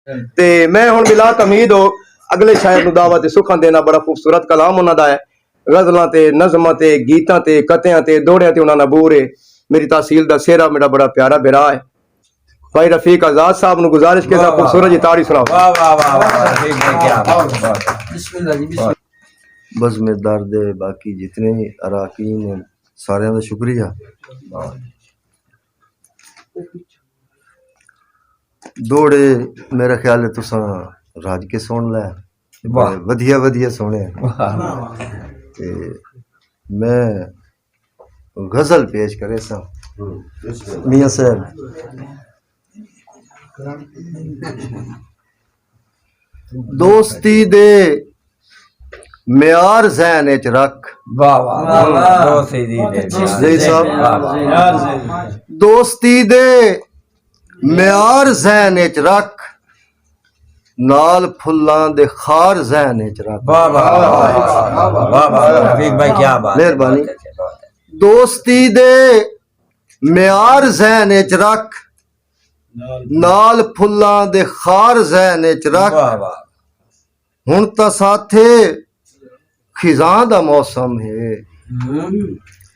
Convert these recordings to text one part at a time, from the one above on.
ते मैं हुण बिला तमीद हो अगले शायर नु दावत सुखां देना। बड़ा खूबसूरत कलाम उन्हां दा है, गजलां ते नज़मां ते गीतां ते कतियां ते दोड़ियां ते उन्हां दा बूर है। मेरी तहसील दा सेहरा मेरा बड़ा प्यारा बिरा है। भाई रफीक आजाद साहब नु गुजारिश के खूबसूरत जी ताड़ी सुनाओ। वाह वाह वाह वाह, बिस्मिल्लाह जी बिस्मिल्लाह। बस में दर्द है, बाकी जितने अराकीन हैं सारे का शुक्रिया। दौड़े मेरा ख्याल है तुसा राज के सुन लै, वधिया वधिया सुने। ते मैं गजल पेश करे सा मियां साहब। दोस्ती दे म्यार ज़हन च रख। वाह वाह जी साहब, दोस्ती दे म्यार ज़हन च रख, नाल फुल्लां दे खार ज़हन च रख। वाह वाह वाह रफीक भाई क्या बात, मेहरबानी। दोस्ती दे म्यार ज़हन च रख, नाल फुल्लां दे खार ज़हन च रख। हुण तां साथे खिज़ां दा मौसम है,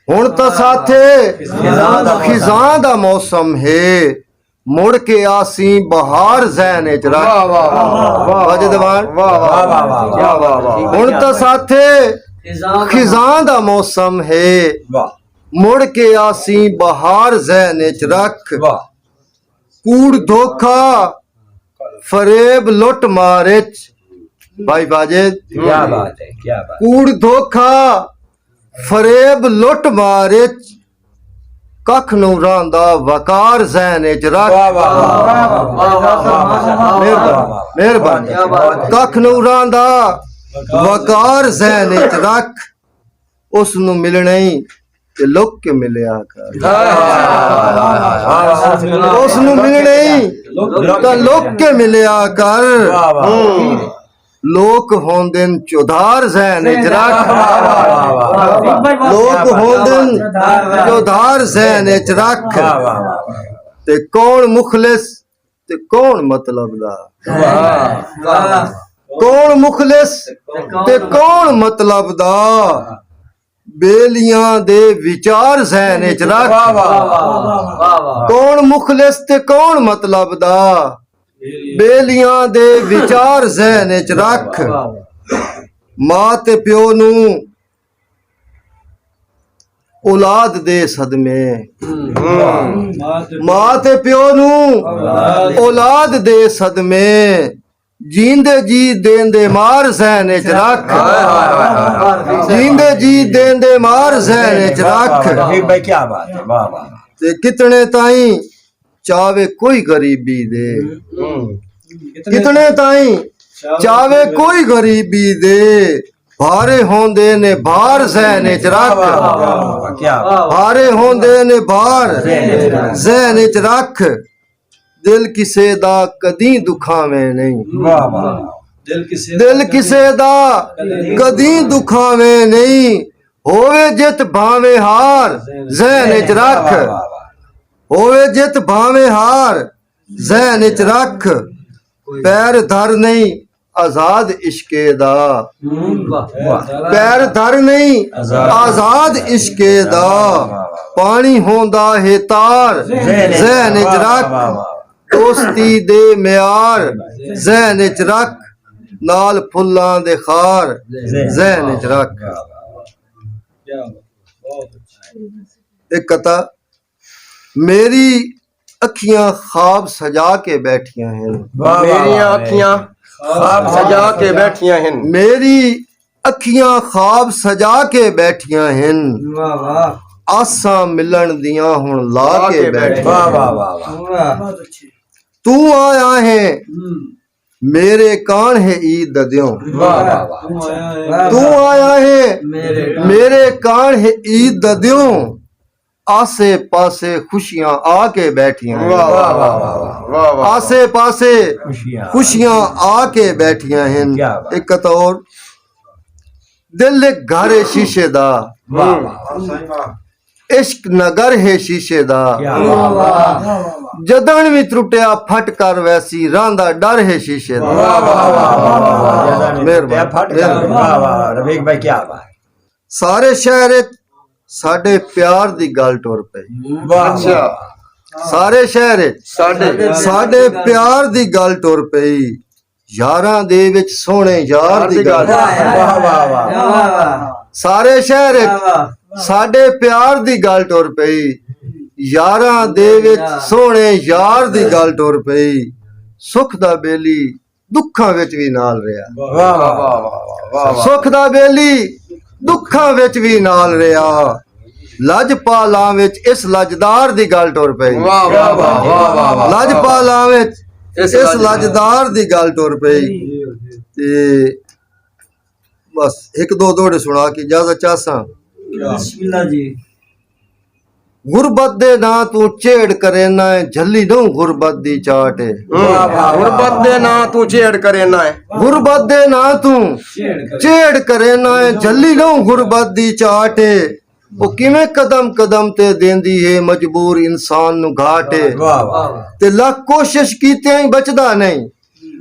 हुण तां साथे खिज़ां दा मौसम है, मुड़ के आसी बहार ज़हन च रख। हुण तां साथे खिज़ां दा मौसम है, मुड़ के आसी बहार ज़हन च रख। कूड़ धोखा फरेब लुट मारिच, भाई बाजिद क्या बात है, क्या बात। कूड़ धोखा फरेब लुट मारिच, कख नूं रहांदा वकार ज़हन च रख। मेहरबानी। कख नूं रहांदा वकार ज़हन च रख, उस नूं मिलणे ते लुक के मिलिया कर। उस नूं मिलणे ते लुक के मिलिया कर, लोक होंदे चौधार ज़हन च रख। लोक होंदे चौधार ज़हन च रख, ते कौन मुखलिस ते कौन मतलब दा। कौन मुखलिस ते कौन मतलब दा, बेलियां दे विचार ज़हन च रख। कौन मुखलिस ते कौन मतलब दा, बेलियां दे विचार ज़हन च रख। मां ते प्यो नू औलाद दे सदमे, मां ते प्यो नू औलाद दे सदमे, जींदे जी देंदे मार ज़हन च रख। जींदे जी देंदे मार ज़हन च रख। भाई क्या बात है, वाह वाह। ते कितने ताई चावे कोई गरीबी दे, कितने ताई चावे कोई गरीबी दे, भारे होंदे ने भार ज़हन च रख। भारे होंदे ने भार ज़हन च रख, दिल किसे दा कदी दुखावे नहीं। दिल किसे दा कदी दुखावे नहीं, होवे जित भावे हार ज़हन च रख। होवे जित भावे हार ज़हन च रख, पैर धर नहीं आजाद इश्के दा। पैर धर नहीं आजाद इश्के दा, पानी होंदा है तार ज़हन च रख। दोस्ती दे म्यार ज़हन च रख, नाल फुल्लां दे खार ज़हन च रख। एक कथा, मेरी अखियां ख्वाब सजा के बैठियां हैं। मेरी अखियां ख्वाब सजा के बैठियां हैं। मेरी अखियां ख्वाब सजा के बैठियां हैं, आसां मिलन दियां हुण ला के बैठियां। तू आया है मेरे कान है ईद दद्यों। तू आया है मेरे कान है ईद दद्यों, आसे पासे खुशियां आके बैठियां। आसे पासे खुशियां आके बैठियां हैं। एक और, दिल घर शीशे दा, इश्क नगर है शीशे दा क्या बात जदन भी त्रुटिया फट कर वैसी रांदा डर है शीशे दा क्या फट कर वाह वाह रफीक भाई क्या बात सारे शहर साडे प्यार दी गल टुर पई अच्छा सारे शहर साडे प्यार दी गल टुर पई यारां दे विच सोहणे यार दी गल वाह वाह वाह सारे शहर साडे प्यार दी गल टुर पई यारां दे विच सोहणे यार दी गल टुर पई सुख दा बेली दुखां विच भी नाल रिया वाह वाह सुख दा बेली दुखां विच भी नाल रिया लजपालां विच इस लजदार दी गल टुर पई लजपालां विच इस लजदार दी गल टुर पई ते बस एक दो दोड़े सुना के इजाजत चाहसां बिस्मिल्लाह जी गुरबत दे ना तू छेड़ करे ना झल्ली दऊं गुरबत दी चाट गुरबत दे ना तू छेड़ करे ना है गुरबत दे ना तू छेड़ करे ना झल्ली दऊं गुरबत दी चाट वो किवें कदम कदम ते देंदी है मजबूर इंसान नु घाट वाह वाह ते लख कोशिश कीते ही बचदा नहीं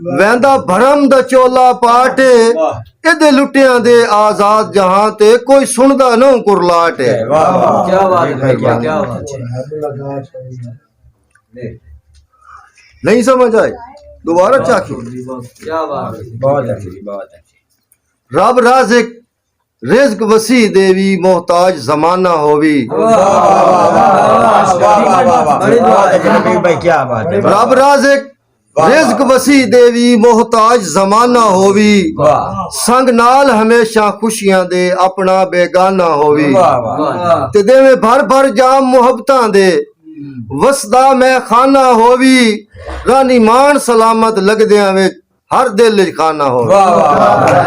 वैंदा भरम दा चोला पाट इहदे लुटियां दे आजाद जहां ते कोई सुनदा ना कुरलाट वाह वाह क्या बात है क्या बात है नहीं समझ आई दोबारा चाखी क्या बात है बहुत अच्छी रब राज़िक रिज़्क वसी देवी मोहताज जमाना होवी रफीक भाई क्या बात है रब राज़िक रिज़्क वसी देवी मोहताज जमाना होवी वाह संग नाल हमेशा खुशियां दे अपना बेगाना होवी वाह वाह ते देवे भर भर जाम मुहब्बतां दे वसदा मैं खाना होवी रानी मान सलामत लगदियां विच हर दिल च खाना होवी वाह वाह